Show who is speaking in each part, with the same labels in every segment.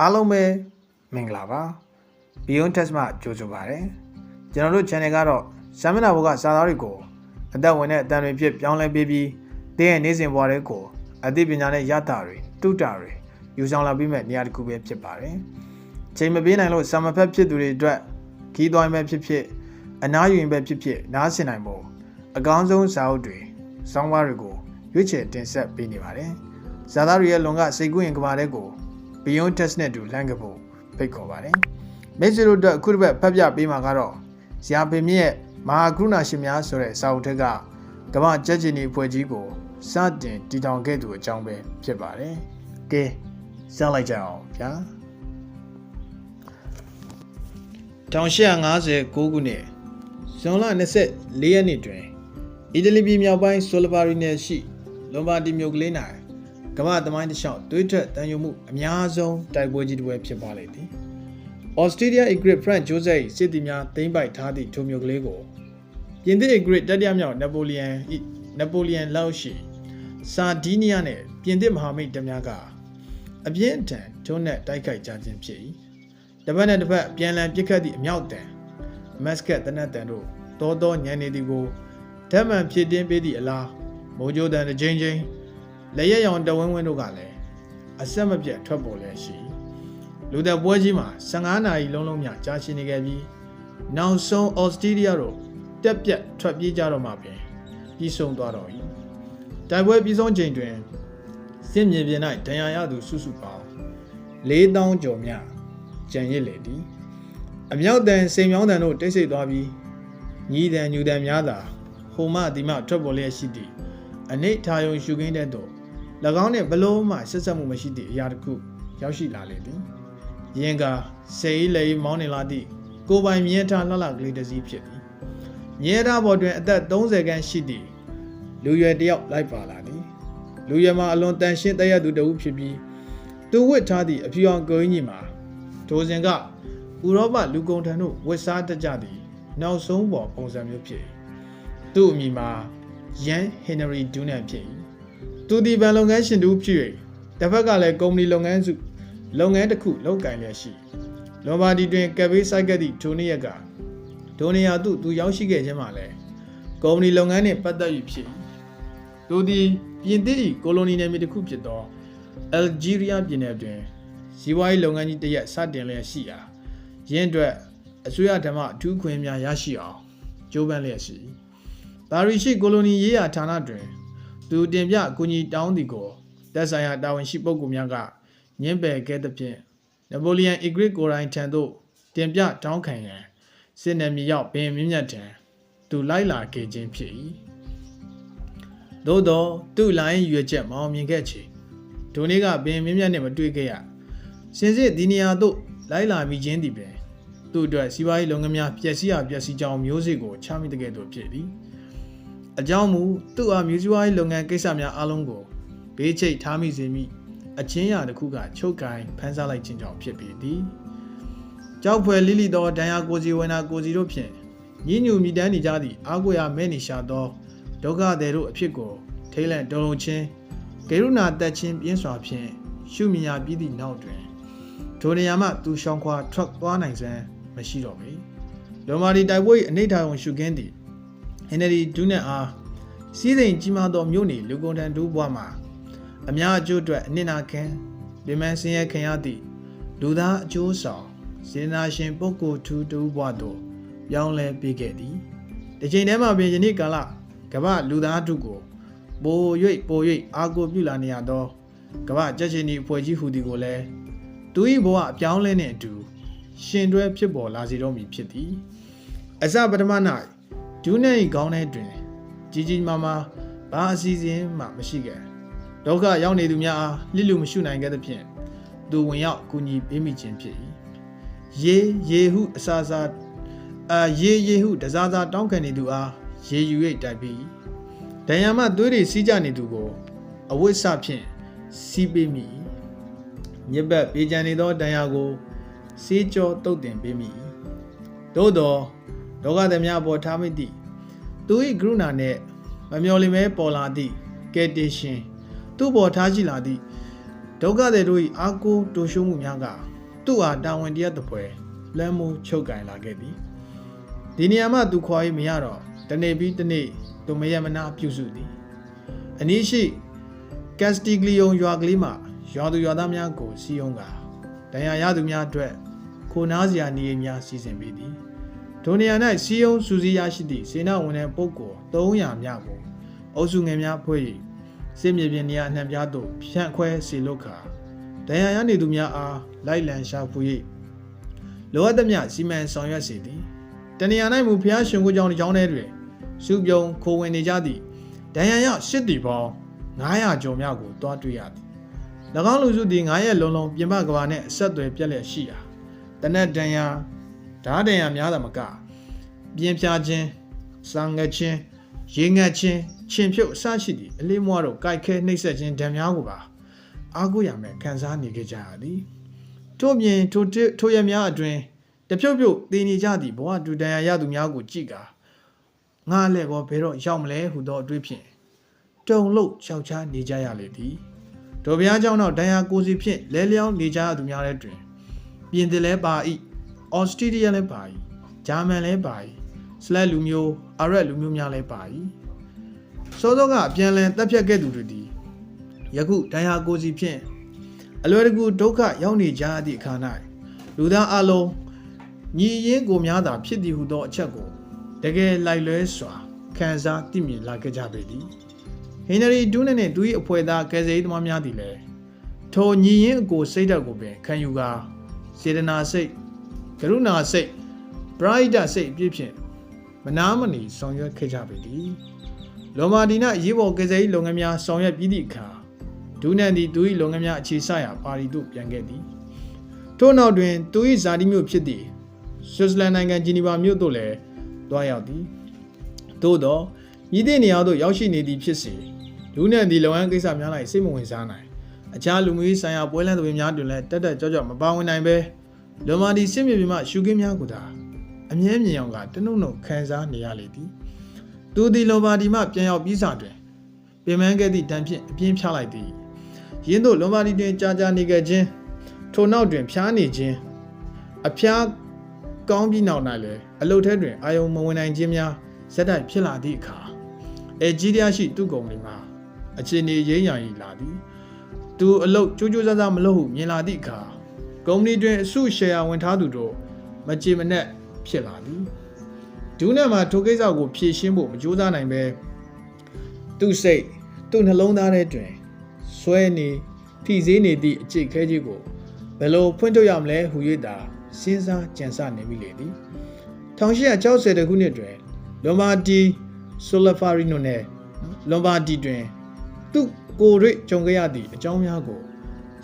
Speaker 1: အားလုံးပဲမင်္ဂလာပါ Beyond Test မှာကြိုဆိုပါရစေကျွန်တော်တို့ channel ကတော့စာမျက်နှာပေါ်ကစာသားတွေကိုအသက်ဝင်တဲ့အတန်တွေဖြစ်ပြောင်းလဲပေးပြီးတင်းရဲ့နေ့စဉ်ဘဝတွေကိုအသိပညာနဲ့ရတာတွေတုတာတွေယူဆောင်လာပြီးမဲ့နေရာတစ်ခုပဲဖြစ်ပါတယ်ချိန်မပေးနိုင်လို့စာမဖက်ဖြစ်သူတွေအတွက်ခီးသွိုင်းပဲဖြစ်ဖြစ်အနားယူရင်ပဲဖြစ်ဖြစ်နားဆင်နိုင်ဖို့အကောင်းဆုံးစာအုပ်တွေစောင်းပါးတွေကိုရွေးချယ်တင်ဆက်ပေးနေပါတယ်စာသားတွေရဲ့လွန်ကစိတ်ကူးရင်ကဘာတဲ့ကို Beyond Test နဲ့တူလှမ်းကဖို့ဖိတ်ခေါ်ပါတယ်မိတ်ဆွေတို့အတွက်အခုတစ်ပတ်ဖတ်ပြပေးမှာကတော့ဇာပေမြင့်ရဲ့မဟာကရုဏာရှင်များဆိုတဲ့စာအုပ်ထက်ကကမ္ဘာကြက်ချင်ဒီဖွဲ့ကြီးကိုစတင်တည်ထောင်ခဲ့သူအကြောင်းပဲဖြစ်ပါတယ်ကဲစလိုက်ကြအောင်ဗျာ1859ခုနှစ်ဇွန်လ24ရက်နေ့တွင်အီတလီပြည်မြောက်ပိုင်းဆိုလပါရီနယ်ရှိလွန်ဘာတီမြို့ကလေး၌ကမ္ဘာသမိုင်းတစ်လျှောက်တွေးထွက်တန်ယုံမှုအများဆုံးတိုက်ပွဲကြီးတစ်ပွဲဖြစ်ပွားလေသည်။ Australia Igrit Frank Joseph ၏စစ်သည်များသိမ်းပိုက်ထားသည့်ထိုမြို့ကလေးကိုပြင်သစ် Igrit တတိယမြောက်နပိုလီယန်လောက်ရှိစာဒီးနီးယားနှင့်ပြင်သစ်မဟာမိတ်တပ်များကအပြင်းအထန်ထုံးနှက်တိုက်ခိုက်ကြခြင်းဖြစ်၏။တစ်ဖက်နှင့်တစ်ဖက်ပြန်လည်ပစ်ခတ်သည့်အမြောက်တံမတ်စကတ်တနက်တံတို့တောညံနေသည်ကိုဓာတ်မှန်ဖြစ်တင်းပေးသည့်အလားမိုးကြိုးတန်တစ်ချိန်ချင်းလက်ရရောင်တဝင်းဝင်းတို့ကလည်းအဆက်မပြတ်ထွက်ပေါ်လဲရှိလူသက်ပွဲကြီးမှာ15နာရီလုံးမြကြာရှည်နေခဲ့ပြီးနောက်ဆုံးဩစတြေးလျတို့တက်ပြတ်ထွက်ပြေးကြတော့မှပင်ပြီးဆုံးသွားတော့၏တိုက်ပွဲပြီးဆုံးချိန်တွင်စစ်မြေပြင်၌ဒဏ်ရာရသူစုစုပေါင်း4000ကျော်မြကျန်ရစ်လေသည်အမြောက်တန်စိန်မြောင်းတန်တို့တိတ်ဆိတ်သွားပြီးညီးတန်ညူတန်များသာဟိုမှဒီမှထွက်ပေါ်လျက်ရှိသည့်အနိဋ္ဌာယုံရှုခင်းတဲ့တို့၎င်းနှင့်ဘလို့မှဆက်ဆက်မှုမရှိသည့်အရာတစ်ခုရောက်ရှိလာလေသည်ယင်ကစေးလေမောင်းနေလာသည့်ကိုပိုင်မြဲထားလှလှကလေးတစ်စီးဖြစ်သည်မြဲထားပေါ်တွင်အသက်30ခန်းရှိသည့်လူရွယ်တစ်ယောက်လိုက်ပါလာသည်လူရွယ်မှာအလွန်တန်ရှင်းတဲ့ရသူတဦးဖြစ်ပြီးသူဝတ်ထားသည့်အဖြူအောင်ကိုင်းကြီးမှာထိုစဉ်ကဥရောပလူကုန်ထံတို့ဝတ်စားတတ်ကြသည့်နောက်ဆုံးပေါ်ပုံစံမျိုးဖြစ်သူ့အမည်မှာယန်ဟင်နရီဒူးနန်ဖြစ်၏သူဒီဗန်လုပ်ငန်းရှင်တူဖြစ်၍တစ်ဖက်ကလည်းကုမ္ပဏီလုပ်ငန်းတစ်ခုလုပ်ကိုင်လျက်ရှိလွန်ဘာဒီတွင်ကက်ဘေးစိုက်ကသည့်ထိုနေ့ရက်ကထိုနေရာသူရောက်ရှိခဲ့ခြင်းမှာလည်းကုမ္ပဏီလုပ်ငန်းနှင့်ပတ်သက်၍ဖြစ်၏သူသည်ပြင်သစ်၏ကိုလိုနီနယ်မြေတစ်ခုဖြစ်သောအယ်ဂျီးရီးယားပြည်နယ်တွင်ဇီဝရေးလုပ်ငန်းကြီးတစ်ရပ်စတင်လျက်ရှိရာယင်းအတွက်အစိုးရဓမ္မအထူးခွင့်များရရှိအောင်ကြိုးပမ်းလျက်ရှိပါရီရှိကိုလိုနီရေးရာဌာနတွင်သူတင်ပြအကူအညီတောင်းသည်ကိုသက်ဆိုင်ရာတာဝန်ရှိပုဂ္ဂိုလ်များကညှင်းပယ်ခဲ့သဖြင့်နပိုလီယန်အီဂရစ်ကိုရိုင်းထံသို့တင်ပြတောင်းခံရန်စစ်နယ်မြေရောက်ဘင်မြင့်မြတ်ထံသူလိုက်လာခဲ့ခြင်းဖြစ်၏သို့သောသူ့လိုင်းရွေချက်မအောင်မြင်ခဲ့ချေဒိုနေ့ကဘင်မြင့်မြတ်နှင့်မတွေ့ခဲ့ရစင်စစ်ဒီနေရာသို့လိုက်လာမိခြင်းသည်ပင်သူ့အတွက်စီးပွားရေးလုပ်ငန်းများပျက်စီးကြောင်းမျိုးစေ့ကိုချမိတဲ့ကဲ့သို့ဖြစ်သည်အကြောင်းမူသူ့အားမြူစီပွားရေးလုပ်ငန်းကိစ္စများအားလုံးကိုဘေးချိတ်ထားမိစေမိအချင်းရာတစ်ခုကချုပ်ကိုင်ဖန်ဆားလိုက်ခြင်းကြောင့်ဖြစ်ပေသည်ကြောက်ဖွယ်လိလိသောဒဏ်ရာကိုစီဝင်နာကိုစီတို့ဖြင့်ညှဉ်းညူမိတမ်းနေကြသည့်အာကိုရာမဲ့နေရှာသောဒုက္ခသည်တို့အဖြစ်ကိုထိလန့်တုံလုံးချင်းဂေရုဏာတက်ချင်းပြင်းစွာဖြင့်ရှုမြင်ရပြီးသည့်နောက်တွင်ထိုနေရာမှသူရှောင်ခွာထွက်သွားနိုင်စမ်းမရှိတော့ပေလွန်မာဒီတိုက်ပွဲ၏အနိဋ္ဌာယုံရှုခင်းသည်ဟင်နရီဒူးနန်အားစီးစိမ်ကြီးမားသောမြို့နေလူကုန်တန်ဒူးဘွားမှာအများအကျိုးအတွက်အနစ်နာခံဗိမန်ဆင်းရဲခံရသည့်လူသားအကျိုးဆောင်စေနာရှင်ပုဂ္ဂိုလ်ထူးတူဘွားတို့ပြောင်းလဲပေးခဲ့သည်ဒီချိန်ထဲမှာပင်ယနေ့ကာလကမ္ဘာလူသားတို့ကိုပို၍အားကိုပြုလာနေရသောကမ္ဘာကြက်ချင်ဒီအဖွဲ့ကြီးဟူသည်ကိုလည်းသူ၏ဘဝအပြောင်းလဲနှင့်အတူရှင်တွဲဖြစ်ပေါ်လာစေတော့မည်ဖြစ်သည်အစပထမ၌ဒူးနဲ့ခေါင်းထဲတွင်ကြီးမားဘာအစီအစဉ်မှမရှိခဲ့ဒုက္ခရောက်နေသူများအားလစ်လူမရှုနိုင်ခဲ့သဖြင့်သူဝင်ရောက်ကူညီပေးမိခြင်းဖြစ်၏ရေဟုအစာရေဟုတစားတောင်းခံနေသူအားရေယူ၍တိုက်ပြီးဒဏ်ရာမှသွေးတွေစီးကြနေသူကိုအဝိဆဖြင့်စီးပေးမိညစ်ပတ်ပေးကြံနေသောဒဏ်ရာကိုစေးကြောတုတ်တင်ပေးမိသို့သောဒုက္ခသည်များပေါ်ထားမိသည့်သူ၏ကရုဏာနှင့်မမျော်လင့်မဲပေါ်လာသည့်ကယ်တင်ရှင်သူ့ပေါ်ထားရှိလာသည့် ဒုက္ခတွေတို့၏အာကိုတိုရှုံးမှုများကသူ့အားတာဝန်တရားတစ်ပွဲလမ်းမိုးချုပ်ကင်လာခဲ့သည်ဒီနေရာမှသူခွာ၍မရတော့တနေ့ပြီးတနေ့သူမရမနာပြုစုသည်အနည်းရှိကက်စတီဂလီယုံရွာကလေးမှရွာသူရွာသားများကိုစီယုံကဒဏ်ရာရသူများအတွက်ခိုနားစရာနေရာများစီစဉ်ပေးသည်ဒိုနေရာ၌စီယုံစူစီရရှိသည့်စေနာဝန်ထမ်းပုဂ္ဂိုလ်300များကိုအုပ်စုငယ်များဖွဲ့၍စစ်မြေပြင်နေရာအနှံ့ပြားသို့ဖြန့်ခွဲစေလွတ်ခါဒဏ်ရာရနေသူများအားလိုက်လံရှာဖွေ၍လိုအပ်သမျှစီမံဆောင်ရွက်စေသည်တနေရာ၌မူဖျားရှင်ကိုကြောင့်ကြောင်းထဲတွင်စုပြုံခိုဝင်နေကြသည့်ဒဏ်ရာရရှစ်တီပေါင်း900ကျော်များကိုတွားတွေ့ရသည်၎င်းလူစုသည်9ရက်လုံးလုံးပြင်ပကဘာနှင့်အဆက်အသွယ်ပြက်လက်ရှိရာတနက်ဒဏ်ရာဓာတ်ဒဏ်ရာများသာမကပြင်းပြခြင်းစံငတ်ခြင်းရေငတ်ခြင်းခြင်ဖြုတ်အစရှိသည့်အလေးမွားတို့ကြိုက်ခဲနှိပ်စက်ခြင်းဒဏ်များကိုပါအားကိုးရမယ်ခံစားနေကြရသည်ထို့ပြင်ထိုရများအတွင်တဖြုတ်ဖြုတ်တည်နေကြသည့်ဘဝတူဒဏ်ရာရသူများကိုကြည့်ကာငါလည်းကောဘယ်တော့ရောက်မလဲဟုသောအတွေးဖြင့်တုံလို့ရှောက်ချားနေကြရလေသည်တို့ဘုရားကျောင်းတော်ဒဏ်ရာကိုစီဖြင့်လဲလျောင်းနေကြရသူများတဲ့တွင်ပြင်သစ်လဲပါ၏ဩစတြေးလျလဲပါ၏ဂျာမန်လဲပါ၏စလက်လူမျိုးအာရက်လူမျိုးများလဲပါ၏စောစောကအပြန်လည်တပ်ဖြတ်ခဲ့သူတွေသည်ယခုဒဏ်ရာကိုစီဖြင့်အလွယ်တကူဒုက္ခရောက်နေကြသည့်အခါ၌လူသားအလုံးညီရင်းကိုများသာဖြစ်သည်ဟုသောအချက်ကိုတကယ်လိုက်လွဲစွာခံစားသိမြင်လာကြပေသည်ဟင်နရီဒူးနဲ့သူ၏အဖွဲ့သားကယ်ဆယ်ရေးသမားများသည်လည်းထိုညီရင်းအကိုစိတ်ဓာတ်ကိုပင်ခံယူကာစေတနာစိတ်ကရုဏာစိတ်ပရိဒစိတ်အပြည့်ဖြင့်မနာမနေဆောင်ရွက်ခဲ့ကြပေသည်လောမာဒီနာရေးပေါ်ကယ်ဆယ်ရေးလုပ်ငန်းများဆောင်ရွက်ပြီးသည့်အခါဒူးနဲ့သူ၏လုပ်ငန်းများအခြေဆရာပါရီသို့ပြန်ခဲ့သည်ထို့နောက်တွင်သူ၏ဇာတိမြို့ဖြစ်သည့်ဆွစ်ဇာလန်နိုင်ငံဂျီနီဗာမြို့သို့လည်းတွားရောက်သည်သို့သောဤသည့်နေရာသို့ရောက်ရှိနေသည်ဖြစ်စေလူနှင့်ဒီလုပ်ငန်းကိစ္စများ၌စိတ်မဝင်စားနိုင်အခြားလူမျိုးရေးဆိုင်ရာပွဲလမ်းသဘင်များတွင်လည်းတက်တက်ကြွကြွမပါဝင်နိုင်ပဲလွန်မာဒီစစ်မြေပြင်မှရှုခင်းများကိုသာအမြဲမြင်အောင်ကတနှုတ်နှုတ်ခံစားနေရလေသည်သူသည်လွန်မာဒီမှပြန်ရောက်ပြီးစားတွင်ပြင်ပန်းခဲ့သည့်တန်ဖြင့်အပြင်းဖြားလိုက်သည်ရင်းတို့လွန်မာဒီတွင်ကြာနေခဲ့ခြင်းထိုနောက်တွင်ဖြားနေခြင်းအဖျားကောင်းပြီးနောက်၌လည်းအလုတ်ထဲတွင်အာယုံမဝင်နိုင်ခြင်းများဇက်တိုက်ဖြစ်လာသည့်အခါကြီးတရားရှိသူ့ကုံတွေမှာအခြေအနေရင်းရည်လာသည်သူအလုတ်ကြိုးကြိုးစားစားမလုပ်ဟုမြင်လာသည့်အခါကုမ္ပဏီတွင်အစုရှယ်ယာဝင်ထားသူတို့မကြေမနက်ဖြစ်လာသည်ဒူးနဲ့မှာထိုကိစ္စကိုဖြေရှင်းဖို့မကြိုးစားနိုင်ပဲသူ့စိတ်သူ့နှလုံးသားထဲတွင်ဆွဲနေဖိစေးနေသည့်အကျိတ်ခဲကြီးကိုဘယ်လိုဖွင့်ထုတ်ရမလဲဟူ၍သာစဉ်းစားကြံစနေမိလေသည်1860ခုနှစ်တွင်လွန်ဘာဒီဆိုလာဖာရီနိုနဲ့လွန်ဘာဒီတွင်သူ့ကိုယ်တွေ့ကြုံခဲ့ရသည့်အကြောင်းများကို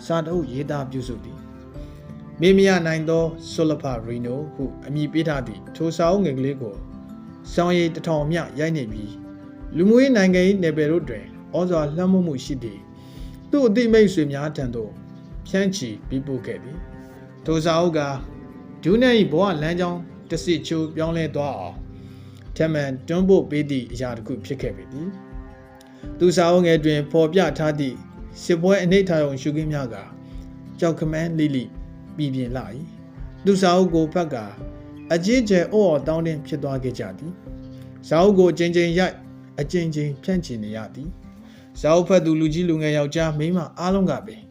Speaker 1: စာတအုပ်ရေးသားပြုစုသည်မေမရနိုင်သောဆိုလာဖာရီနိုဟုအမည်ပေးထားသည့်ထိုစာအုပ်ငယ်ကလေးကိုစောင်းရည်1000မြရိုက်နေပြီးလူမျိုးရေးနိုင်ငံရေးနယ်ပယ်တို့တွင်ဩဇာလွှမ်းမိုးမှုရှိသည့်သူ့အသိမိတ်ဆွေများထံသို့ဖြန့်ချီပေးပို့ခဲ့သည်ထိုစာအုပ်ကဒူးနဲ့၏ဘဝလမ်းကြောင်းတစစ်ချိုးပြောင်းလဲသွားအောင်ထမန်တွန်းပို့ပေးသည့်အရာတစ်ခုဖြစ်ခဲ့ပေသည်သူစာအုပ်ငယ်တွင်ဖော်ပြထားသည့်စစ်ပွဲအနိဋ္ဌာယုံရှုခင်းများကကြောက်ခမန်းလိလိပြည်ပြင်လာ၏သူစာအုပ်ကိုဖတ်ကာအကြီးကျယ်အော်တောင်းတင်းဖြစ်သွားခဲ့ကြသည်စာအုပ်ကိုချင်းချင်းရိုက်အချင်းချင်းဖြန့်ချီနေရသည်စာအုပ်ဖတ်သူလူကြီးလူငယ်ယောက်ျားမိန်းမအားလုံးကပင်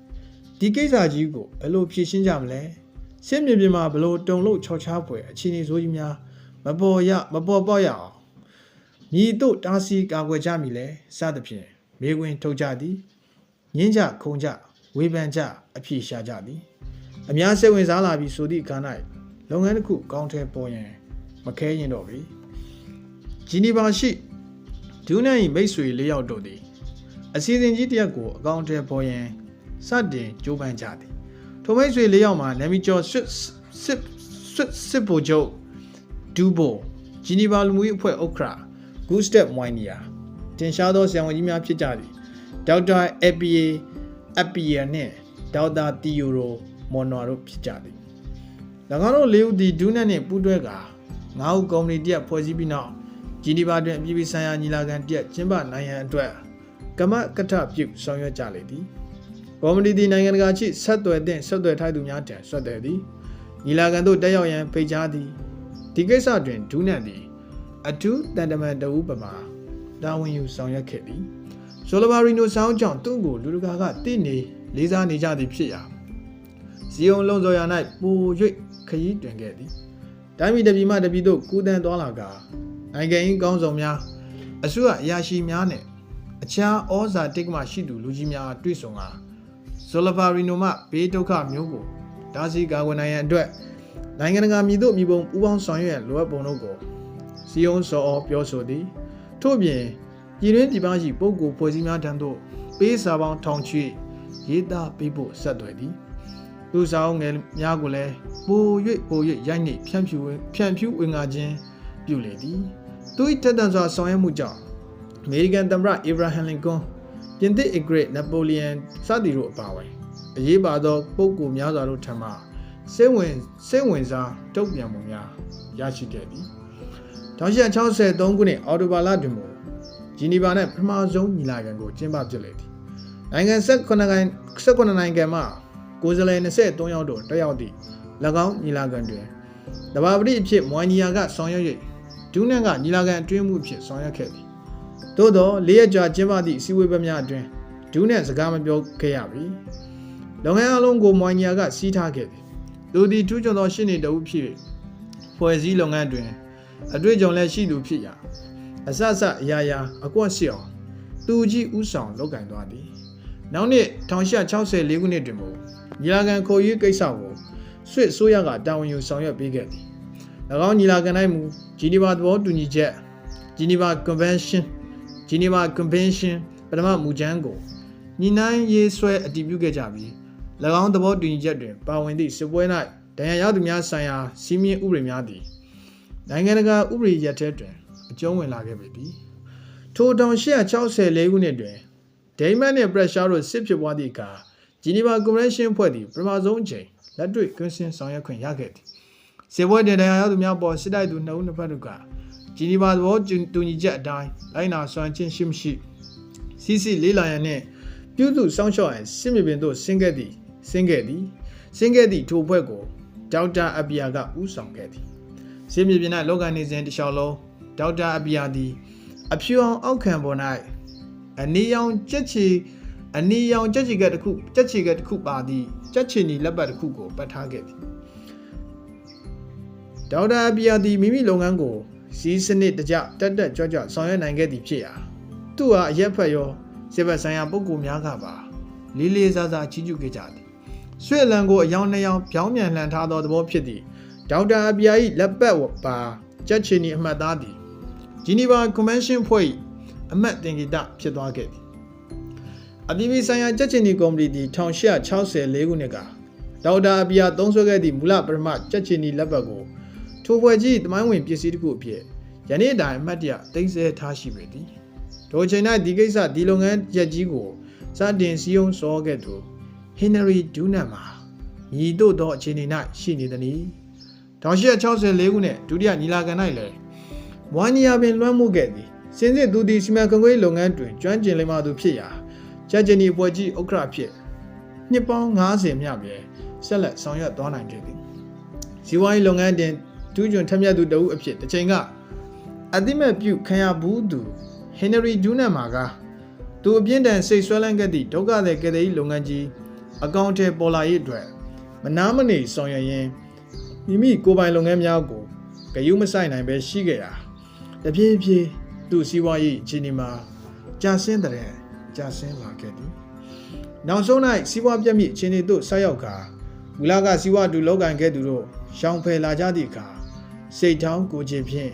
Speaker 1: ဒီကိစ္စကြီးကိုဘယ်လိုဖြေရှင်းကြမလဲစစ်မြေပြင်မှာဘလို့တုံလို့ချော်ချားပွဲအခြေအနေဆိုကြီးများမပေါ်ပေါက်ရအောင်မြည်တို့တားဆီးကာကွယ်ကြမည်လဲစသဖြင့်မေခွင်ထုတ်ကြသည်ညင်းကြခုံကြဝေဖန်ကြအဖြေရှာကြသည်အများစိတ်ဝင်စားလာပြီးဆိုသည့်အခါ၌လုပ်ငန်းတစ်ခုကောင်းထဲပေါ်ရင်မခဲရင်တော့ပြီဂျီနီဗာရှိဒူးနဲ့မိတ်ဆွေ၄ယောက်တို့သည်အစီအစဉ်ကြီးတစ်ရပ်ကိုအကောင့်ထဲပေါ်ရင်စတင်ကြိုးပမ်းကြသည်ထိုမိတ်ဆွေ၄ယောက်မှာနာမည်ကျော်စစ်ဗိုလ်ချုပ်ဒူဘိုဂျီနီဗာလူမျိုးအဖွဲ့ဥက္ကဋ္ဌဂူစတက်မွိုင်နီယာတင်ရှားသောဆရာဝန်ကြီးများဖြစ်ကြသည်ဒေါက်တာအပီယာနှင့်ဒေါက်တာတီယိုရိုမော်နော်တို့ဖြစ်ကြသည်၎င်းတို့၄ဦးသည်ဒူးနဲ့နှင့်ပူးတွဲကာ9ဦးကုမ္ပဏီတစ်ရပ်ဖွဲ့စည်းပြီးနောက်ဂျီနီဗာတွင်အပြည်ပြည်ဆိုင်ရာညီလာခံတစ်ရပ်ကျင်းပနိုင်ရန်အတွက်ကမကထပြုဆောင်ရွက်ကြလေသည် ကော်မတီဒီနိုင်ငံတကာချိဆက်သွယ်တဲ့ဆက်သွယ်ထိုက်သူများတံဆွတ်တယ်သည်ညီလာခံသို့တက်ရောက်ရန်ဖိတ်ကြားသည်ဒီကိစ္စတွင်ဒူးနန်သည်အထူးတန်တမန်တဦးပမာတာဝန်ယူဆောင်ရွက်ခဲ့သည်ဆိုလဘာရီနိုဆောင်းကြောင့်သူ့ကိုလူတကာကတည်နေလေးစားနေကြသည်ဖြစ်ရာစီယုံလုံးစော်ရ၌ပို၍ခရီးတွင်ခဲ့သည်တိုင်းပြည်တပြည်မှတပြည်သို့ကူးတန်းသွားလာကာနိုင်ငံရေးကောင်းဆောင်များအစိုးရအရာရှိများနဲ့အခြားဩဇာတိတ်မှရှိသူလူကြီးများတွေ့ဆုံကာဆိုလဘာရီနိုမှဘေးဒုက္ခမျိုးကိုဒါစီကာကွယ်နိုင်ရန်အတွက်နိုင်ငံတကာမြည်တို့မြည်ပုံပူးပေါင်းဆောင်ရွက်လိုအပ်ပုံတို့ကိုစီယုံစော်ပြောဆိုသည်ထို့ပြင်ပြည်တွင်းပြည်ပရှိပုဂ္ဂိုလ်ဖွဲ့စည်းများထံသို့ပေးစာပေါင်းထောင်ချီရေးသားပေးဖို့ဆက်သွယ်သည်လူဆောင်ငယ်များကိုလည်းပို၍ရိုက်နှိဖြန့်ဖြူဝင်ငါခြင်းပြုလေသည်သူ၏ထက်သန်စွာဆောင်ရွက်မှုကြောင့်အမေရိကန်သမ္မတအေဗရာဟမ်လင်ကွန်ပြင်သစ်အဂရိတ်နပိုလီယန်စသည်တို့အပါအဝင်အရေးပါသောပုဂ္ဂိုလ်များစွာတို့ထံမှစိတ်ဝင်စားတုံ့ပြန်မှုများရရှိခဲ့သည်1963ခုနှစ်အောက်တိုဘာလတွင်ဂျီနီဗာ၌ပထမဆုံးညီလာခံကိုကျင်းပဖြစ်လေသည်နိုင်ငံ18နိုင်ငံမှကိုယ်စားလှယ်23ယောက်တို့တက်ရောက်သည့်၎င်းညီလာခံတွင်တဘာပတိအဖြစ်မွိုင်နီယာကဆောင်ရွက်၍ဒူးနန်ကညီလာခံအတွင်းမှုအဖြစ်ဆောင်ရွက်ခဲ့သည်သို့သော၄ရက်ကြာကျင်းပသည့်အစည်းအဝေးပွဲများအတွင်းဒူးနန်စကားမပြောခဲ့ရပြီလုပ်ငန်းအလုံးကိုမွိုင်နီယာကစီးထားခဲ့သည်သူသည်ထူးချွန်သောရှင်းနေတဦးဖြစ်ဖွဲ့စည်းလုပ်ငန်းတွင်အတွေ့အကြုံလည်းရှိသူဖြစ်ရာအစအရာအကွက်စစ်အောင်သူကြီးဥဆောင်လုပ်ကင်သွားသည်နောက်နှစ်1864ခုနှစ်တွင်ညီလာခံခေါ်ယူကိစ္စကိုဆွစ်ဆိုးရကတာဝန်ယူဆောင်ရွက်ပေးခဲ့သည်၎င်းညီလာခံ၌မူဂျီနီဗာသဘောတူညီချက်ဂျီနီဗာကွန်ဗင်းရှင်းပထမမူကြမ်းကိုညီနိုင်ရေးဆွဲအတည်ပြုခဲ့ကြပြီး၎င်းသဘောတူညီချက်တွင်ပါဝင်သည့်စစ်ပွဲ၌ဒဏ်ရာရသူများဆိုင်ရာစီးမြင့်ဥပဒေများသည်နိုင်ငံတကာဥပဒေရပ်ထဲတွင်အကျုံးဝင်လာခဲ့ပေသည်ထို1864ခုနှစ်တွင်ဒိမတ်နှင့်ပရက်ရှားတို့စစ်ဖြစ်ပွားသည့်အခါဂျီနီဗာကွန်ဗင်းရှင်းဖွဲ့သည့်ပထမဆုံးအကြိမ်လက်တွေ့ကွင်းဆင်းဆောင်ရွက်ခွင့်ရခဲ့သည်စစ်ပွဲတွင်ဒဏ်ရာရသူများပေါ်စစ်တိုက်သူ2ဦးနှစ်ဖက်တို့ကဂျီနီဗာသဘောတူညီချက်အတိုင်းလိုက်နာစွမ်းခြင်းရှိမရှိစီစီလေးလာရန်နှင့်ပြုစုစောင့်ရှောက်ရန်စစ်မြေပြင်သို့ဆင်းခဲ့သည့်ထိုဖွဲ့ကိုဒေါက်တာအပီယာကဦးဆောင်ခဲ့သည်စစ်မြေပြင်၌လောကန်နေစဉ်တစ်လျှောက်လုံးဒေါက်တာအပီယာသည်အဖြူအောင်အောက်ခံပေါ်၌အနီရောင်ကြက်ချီကတစ်ခုပါသည့်ကြက်ချီနီလက်ပတ်တစ်ခုကိုပတ်ထားခဲ့သည်ဒေါက်တာအပီယာသည်မိမိလုပ်ငန်းကိုစီးစနစ်တကျတက်ကြွဆောင်ရွက်နိုင်ခဲ့သည်ဖြစ်ရာသူဟာအရက်ဖက်ရောစစ်ဘက်ဆိုင်ရာပုဂ္ဂိုလ်များကပါလေးစားချီးကျူးခဲ့ကြသည်ဆွေလန်ကိုအယောင်2ယောင်ပြောင်းပြန်လှန်ထားသောသဘောဖြစ်သည့်ဒေါက်တာအပီယာ၏လက်ပတ်ပါကြက်ချီနီအမှတ်သားသည်ဂျီနီဗာကွန်ဗင်းရှင်းဖွဲ့၏အမှတ်သင်္ကေတဖြစ်သွားခဲ့သည်အပြည်ပြည်ဆိုင်ရာကြက်ချီနီကော်မတီသည်1864ခုနှစ်ကဒေါက်တာအပီယာသုံးစွဲခဲ့သည့်မူလပထမကြက်ချီနီလက်ပတ်ကိုထိုဖွဲ့ကြီးသမိုင်းဝင်ပစ္စည်းတစ်ခုအဖြစ်ယနေ့တိုင်အမှတ်တရသိမ်းဆည်းထားရှိပေသည်ထိုချိန်၌ဒီကိစ္စဒီလုပ်ငန်းရက်ကြီးကိုစတင်စည်းရုံးစောခဲ့သူဟင်နရီဒူးနန်မှာညီတို့သောအခြေအနေ၌ရှိနေသည်1864ခုနှစ်ဒုတိယညီလာခံ၌လည်းမွိုင်းနီယာပင်လွှမ်းမိုးခဲ့သည်စင်စစ်သူသည်စီမံခန့်ခွဲလုပ်ငန်းတွင်ကျွမ်းကျင်လိမ္မာသူဖြစ်ရာကြက်ချီနီပွဲကြီးဥက္ကဋ္ဌဖြစ်နှစ်ပေါင်း90မြပြည့်ဆက်လက်ဆောင်ရွက်သွားနိုင်ခဲ့သည်ဇီဝရေးလုပ်ငန်းတွင်ဒူးကျွန်းထက်မြက်သူတဦးအဖြစ်တစ်ချိန်ကအတိမတ်ပြုခံရဘူးသူဟင်နရီဒူးနန်မှာကသူအပြင်းထန်စိတ်ဆွဲလန်းခဲ့သည့်ဒုက္ခသည်ကယ်ဆယ်ရေးလုပ်ငန်းကြီးအကောင့်ထဲပေါ်လာရေးအတွက်မနာမနေဆောင်ရွက်ရင်းမိမိကိုယ်ပိုင်လုပ်ငန်းများကိုဂရုမစိုက်နိုင်ပဲရှိခဲ့ရာတပြေးပြေးသူ့စီးပွားရေးအခြေအနေမှာကြာဆင်းလာခဲ့သည်နောက်ဆုံး၌စီးပွားပြတ်မြစ်အခြေအနေသို့ဆက်ရောက်ကာမူလကစီးပွားတူလောကန်ခဲ့သူတို့ရှောင်ဖယ်လာကြသည့်အခါစိတ်ထောင်းကိုခြင်းဖြင့်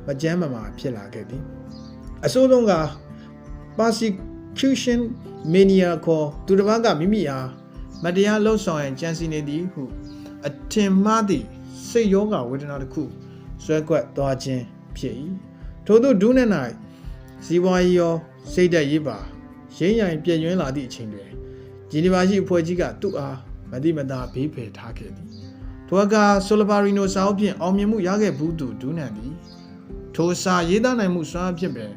Speaker 1: မကြမ်းမမာဖြစ်လာခဲ့သည်အဆိုးဆုံးက persecution mania ခေါ်သူတစ်ပါးကမိမိအားမတရားလှုပ်ဆောင်ရန်ကြံစည်နေသည်ဟုအထင်မှားသည့်စိတ်ယောဂဝေဒနာတစ်ခုဆွဲကွက်သွားခြင်းဖြစ်၏ထို့သောဒူးနန်၌စီးပွားရေးရောစိတ်ဓာတ်ရေးပါရင်းရိုင်ပြည့်ရွှင်လာသည့်အချိန်တွင်ဂျီနီဗာရှိအဖွဲ့ကြီးကသူ့အားမတိမတာဘေးဖယ်ထားခဲ့သည်ထိုအခါဆိုလဘာရီနိုစာအုပ်ဖြင့်အောင်မြင်မှုရခဲ့ဘူးသူဒူးနန်သည်ထိုစာရေးသားနိုင်မှုစွမ်းအားဖြင့်ပင်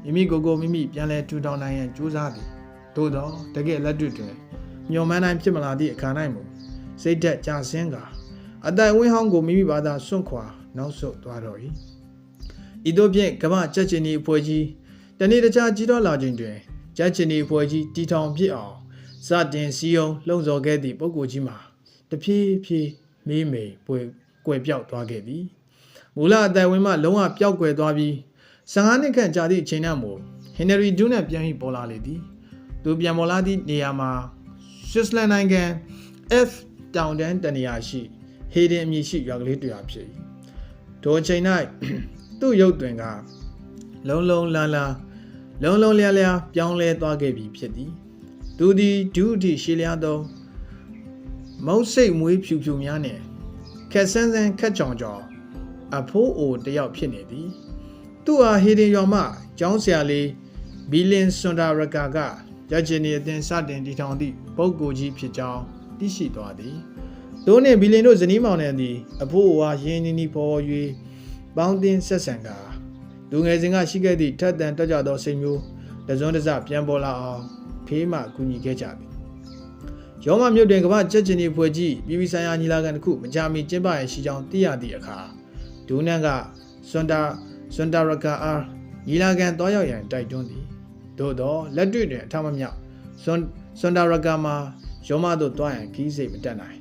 Speaker 1: မိမိကိုယ်ကိုမိမိပြန်လည်ထူထောင်နိုင်ရန်ကြိုးစားသည်သို့သောတကယ်လက်တွေ့တွင် မျော်မှန်းတိုင်းဖြစ်မလာသည့်အခါ၌မူစိတ်သက်ကြဆင်းကအတိုင်ဝင်းဟောင်းကိုမိမိဘာသာစွန့်ခွာနောက်ဆုတ်သွားတော့၏ဤသို့ဖြင့်ကမ္ဘာကြက်ချင်ဤအဖွဲ့ကြီးတနေ့တခြားကြီးတော်လာခြင်းတွင်ကြက်ချင်ဤအဖွဲ့ကြီးတီထောင်ဖြစ်အောင်စတင်စည်းရုံးလှုံ့ဆော်ခဲ့သည့်ပုဂ္ဂိုလ်ကြီးမှာတဖြည်းဖြည်းမေးမေကွယ်ပြောက်သွားခဲ့သည်မူလအတိုင်ဝင်းမှလုံးဝပျောက်ကွယ်သွားပြီး15နှစ်ခန့်ကြာသည့်အချိန်နှင့်မို့ဟင်နရီဒူးနန်ပြန်ပြီးပေါ်လာလေသည်သူပြန်ပေါ်လာသည့်နေရာမှာဆွစ်ဇာလန်နိုင်ငံ F တောင်တန်းတနေရာရှိဟေဒင်အမည်ရှိရွာကလေးတစ်ရွာဖြစ်၏ထိုအချိန်၌သူ့ရုပ်တွင်ကလုံးလုံးလန်းလန်းလုံးလုံးလျားလျားပြောင်းလဲသွားခဲ့ပြီဖြစ်သည်သူသည်ဒုတိရှေလျားသောမုတ်စိတ်မွေးဖြူဖြူများနှင့်ခက်ဆန်းဆန်းခက်ကြောင်ကြောင်အဖိုးအိုတယောက်ဖြစ်နေသည်သူအားဟေဒင်ရွာမှကျောင်းဆရာလေးဘီလင်စွန်ဒါရကာကရချင်နေအတင်စတင်တည်ထောင်သည့်ပုဂ္ဂိုလ်ကြီးဖြစ်ကြောင်းသိရှိသွားသည်သူနှင့်ဘီလင်တို့ဇနီးမောင်နှံသည်အဖိုးအိုအားရင်းနှီးနှီးပေါ်၍ပေါင်းတင်ဆက်ဆံကာလူငယ်စဉ်ကရှိခဲ့သည့်ထက်သန်တက်ကြသောစိတ်မျိုးတစွန်းတစပြန်ပေါ်လာအောင်ဖေးမှကူညီခဲ့ကြသည်ရောမမြို့တွင်ကမ္ဘာကြက်ချင်ဤဖွဲ့ကြီးပြည်ပဆိုင်ရာညီလာခံတစ်ခုမကြာမီကျင်းပရရှိကြောင်းသိရသည့်အခါဒူနန်ကစွန်ဒါရကာအားညီလာခံတွားရောက်ရန်တိုက်တွန်းသည်သို့သောလက်တွေ့တွင်အထမမြောက်စွန်ဒါရကာမှာရောမသို့တွားရန်ခီးစိတ်မတက်နိုင်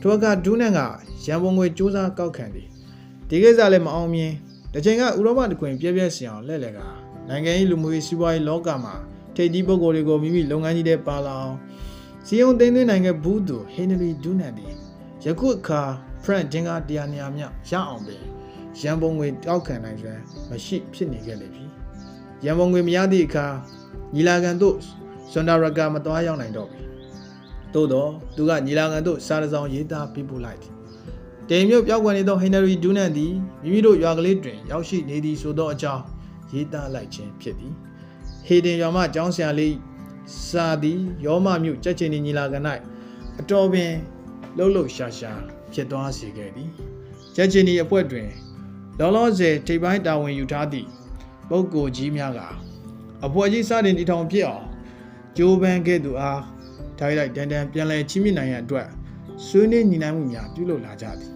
Speaker 1: ထိုအခါဒူနန်ကရန်ပုံငွေစူးစမ်းကောက်ခံသည်ဒီကိစ္စလည်းမအောင်မြင်တစ်ချိန်ကဥရောပတခွင်ပြည့်ပြည့်စင်အောင်လှည့်လည်ကနိုင်ငံရေးလူမှုရေးစီးပွားရေးလောကမှာထိပ်သီးပုဂ္ဂိုလ်တွေကိုမိမိလုပ်ငန်းကြီးတွေပါလာအောင်စီယုံသိမ်းသွင်းနိုင်ခဲ့ဘူးသူဟင်နရီဒူးနန်သည်ယခုအခါဖရန့်ဒင်ကတရားနေရာမြရအောင်ပင်ရန်ပုံငွေတောက်ခံနိုင်စွမ်းမရှိဖြစ်နေခဲ့လေပြီရန်ပုံငွေမရသည့်အခါညီလာခံသို့စွန်ဒါရကာမသွားရောက်နိုင်တော့ပြီသို့တော့သူကညီလာခံသို့စာတစ်စောင်ရေးသားပေးပို့လိုက်သည်တိမ်မြို့ပြောက်ကွယ်နေသောဟင်နရီဒူးနန်သည်မိမိတို့ရွာကလေးတွင်ရောက်ရှိနေသည်ဆိုသောအကြောင်းရေးသားလိုက်ခြင်းဖြစ်သည်ဟေဒင်ရွာမှကျောင်းဆရာလေးစာသည်ရောမမြို့ကြက်ချင်ညီလာခံ၌အတော်ပင်လှုပ်ရှားဖြစ်သွားစေခဲ့သည်ကြက်ချင်အဖွဲ့တွင်လောလောဆယ်ထိပ်ပိုင်းတာဝန်ယူထားသည့်ပုဂ္ဂိုလ်ကြီးများကအဖွဲ့ကြီးစတင်တည်ထောင်ဖြစ်အောင်ကြိုးပမ်းခဲ့သူအားထိုက်တန်ပြန်လည်ချီးမြှင့်နိုင်ရန်အတွက်ဆွေးနွေးညီနိုင်မှုများပြုလုပ်လာကြသည်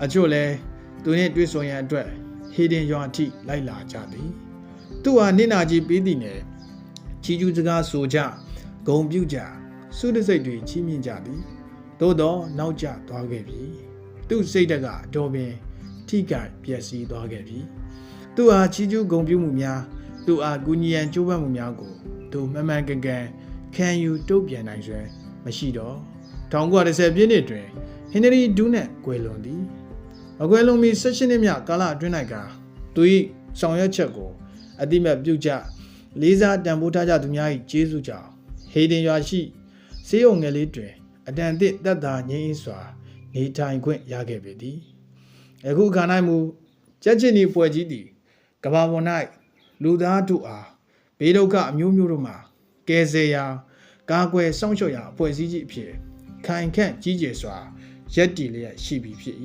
Speaker 1: အချို့လည်းသူနှင့်တွေ့ဆုံရန်အတွက်ဟေဒင်ရွာအထိလိုက်လာကြသည်သူဟာနင့်နာကြီးပေးသည်နဲ့ချီးကျူးစကားဆိုကြဂုဏ်ပြုကြဆုတစိတ်တွေချီးမြှင့်ကြသည်သို့တော့နောက်ကျသွားခဲ့ပြီသူ့စိတ်ဓာတ်ကအတော်ပင်ထိခိုက်ပျက်စီးသွားခဲ့ပြီသူဟာချီးကျူးဂုဏ်ပြုမှုများသူအားကူညီရန်ကြိုးပမ်းမှုများကိုသူမှန်မှန်ကန်ကန်ခံယူတုံ့ပြန်နိုင်စွမ်းမရှိတော့1910ပြည့်နှစ်တွင်ဟင်နရီဒူးနန်ကွယ်လွန်သည်အကွယ်လွန်ပြီး16နှစ်မြကာလအတွင်း၌ကသူ၏ဆောင်ရွက်ချက်ကိုအတိမတ်ပြုကြလေးစားတန်ဖိုးထားကြသူများ၏ကျေးဇူးကြောင့်ဟေဒင်ရွာရှိစေးုံငယ်လေးတွင်အတန်သစ်သက်သာငြိမ်းစွာနေထိုင်ခွင့်ရခဲ့ပေသည်အခုခါ၌မူကြက်ချင်ဤဖွဲ့ကြီးသည်ကမ္ဘာပေါ်၌လူသားတို့အားဘေးဒုက္ခအမျိုးမျိုးတို့မှာကယ်ဆယ်ရာကာကွယ်စောင့်ရှောက်ရာအဖွဲ့အစည်းကြီးအဖြစ်ခိုင်ခန့်ကြီးကျယ်စွာရပ်တည်လျက်ရှိပြီဖြစ်၏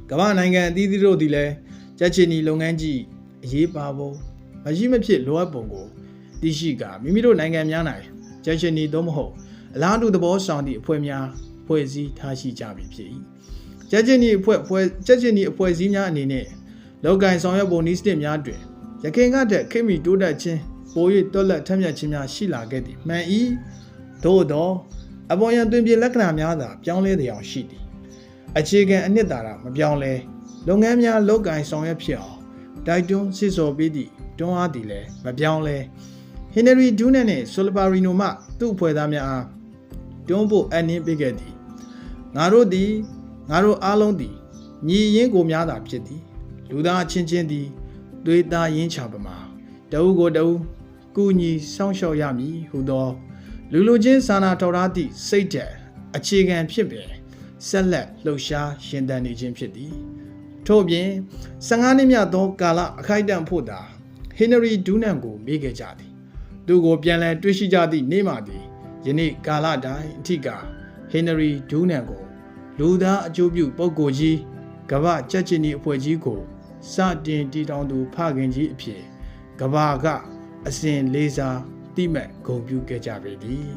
Speaker 1: ကမ္ဘာနိုင်ငံအသီးသီးတို့သည်လည်းကြက်ချင်ဤလုပ်ငန်းကြီးအရေးပါပုံမရှိမဖြစ်လိုအပ်ပုံကိုသိရှိကမိမိတို့နိုင်ငံများ၌ကြက်ချင်ဤသို့မဟုတ်အလားတူသဘောဆောင်သည့်အဖွဲ့များဖွဲ့စည်းထားရှိကြပြီဖြစ်၏ကြက်ချင်ဤအဖွဲ့အစည်းများအနေနဲ့လောက်ကင်ဆောင်ရွက်ပုံနည်းစနစ်များတွင်ရခင်ကတည်းကခိမိတိုးတက်ခြင်းပို၍တွက်လက်ထက်မြက်ခြင်းများရှိလာခဲ့သည်မှန်၏သို့သောအပေါ်ယံတွင်ပြလက္ခဏာများသာပြောင်းလဲတရားရှိသည်အခြေခံအနှစ်သာရမပြောင်းလဲလုပ်ငန်းများလောက်ကင်ဆောင်ရွက်ဖြစ်အောင်တိုက်တွန်းစစ်စော်ပေးသည့်တွန်းအားသည်လည်းမပြောင်းလဲဟင်နရီဒူးနန်နှင့်ဆိုလပါရီနိုမှသူ့အဖွဲ့သားများအားတွန်းဖို့အနှင်းပေးခဲ့သည်ငါတို့အားလုံးသည်ညီရင်းကိုများသာဖြစ်သည်လူသားချင်းချင်းသည်သွေးသားရင်းချပမာတအုပ်ကိုတအုပ်ကူညီစောင့်ရှောက်ရမည်ဟူသောလူချင်းစာနာထောက်ထားသည့်စိတ်ဓာတ်အခြေခံဖြစ်ပင်ဆက်လက်လှုပ်ရှားရှင်သန်နေခြင်းဖြစ်သည်ထို့ပြင်15နှစ်မြတ်သောကာလအခိုက်အတန့်ဖို့သာဟင်နရီဒူးနန်ကိုမေးခဲ့ကြသည်သူကိုပြန်လည်တွေ့ရှိကြသည့်နေ့မှသည်ယနေ့ကာလတိုင်းအထိကဟင်နရီဒူးနန်ကိုလူသားအကျိုးပြုပုဂ္ဂိုလ်ကြီးကမ္ဘာကြက်ချင်ဤအဖွဲ့ကြီးကိုစတင်တည်ထောင်သူဖခင်ကြီးအဖြစ်ကမ္ဘာကအစဉ်လေးစားတိမှတ်ဂုဏ်ပြုခဲ့ကြပေသည်